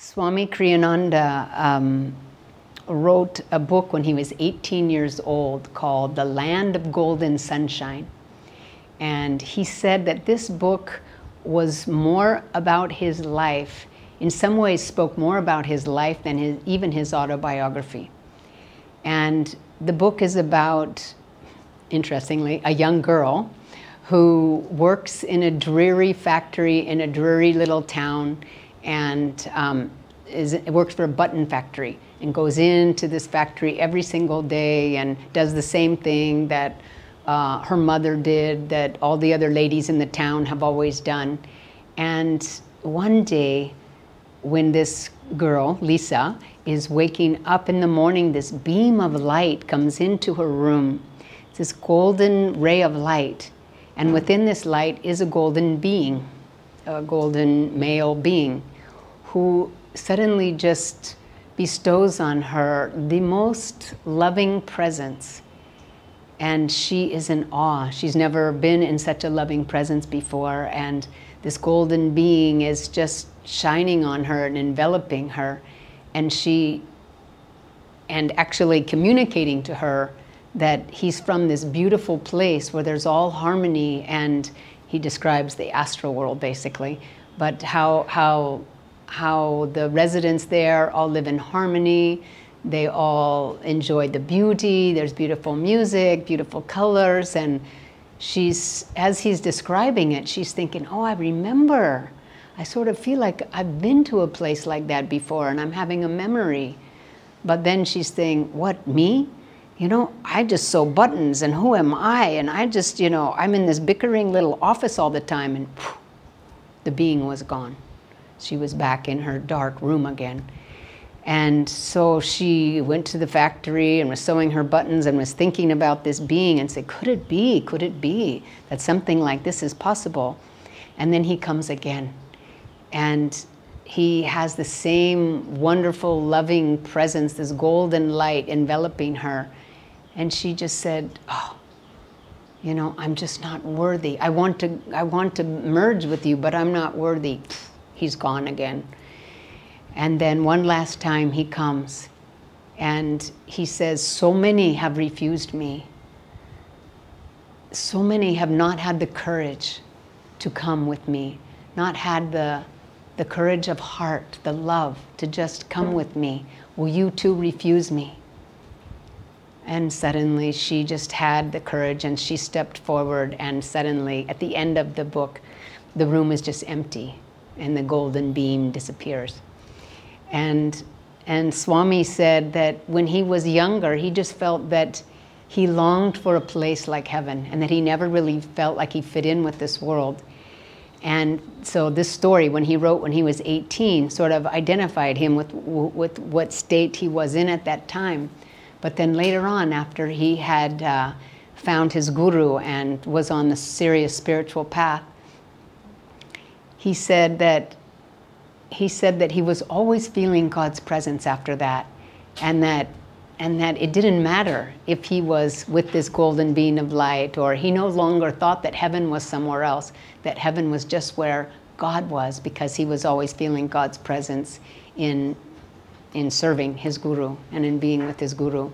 Swami Kriyananda wrote a book when he was 18 years old called The Land of Golden Sunshine. And he said that this book was more about his life, in some ways spoke more about his life than even his autobiography. And the book is about, interestingly, a young girl who works in a dreary factory in a dreary little town and works for a button factory and goes into this factory every single day and does the same thing that her mother did, that all the other ladies in the town have always done. And one day, when this girl, Lisa, is waking up in the morning, this beam of light comes into her room. It's this golden ray of light. And within this light is a golden being, a golden male being, who suddenly just bestows on her the most loving presence. And she is in awe. She's never been in such a loving presence before. And this golden being is just shining on her and enveloping her. And actually communicating to her that he's from this beautiful place where there's all harmony, and he describes the astral world basically, but how the residents there all live in harmony, they all enjoy the beauty, there's beautiful music, beautiful colors, and as he's describing it, she's thinking, oh, I remember. I sort of feel like I've been to a place like that before and I'm having a memory. But then she's saying, what, me? You know, I just sew buttons, and who am I? And I just, you know, I'm in this bickering little office all the time, and phew, the being was gone. She was back in her dark room again. And so she went to the factory and was sewing her buttons and was thinking about this being and said, could it be that something like this is possible? And then he comes again. And he has the same wonderful, loving presence, this golden light enveloping her. And she just said, oh, you know, I'm just not worthy. I want to merge with you, but I'm not worthy. He's gone again. And then one last time he comes and he says, so many have refused me. So many have not had the courage to come with me, not had the courage of heart, the love to just come with me. Will you too refuse me? And suddenly she just had the courage and she stepped forward, and suddenly at the end of the book, the room is just empty and the golden beam disappears. And Swami said that when he was younger, he just felt that he longed for a place like heaven and that he never really felt like he fit in with this world. And so this story, when he wrote when he was 18, sort of identified him with what state he was in at that time. But then later on, after he had found his guru and was on the serious spiritual path, he said that he was always feeling God's presence after that, and that it didn't matter if he was with this golden being of light, or he no longer thought that heaven was somewhere else, that heaven was just where God was, because he was always feeling God's presence in serving his guru and in being with his guru.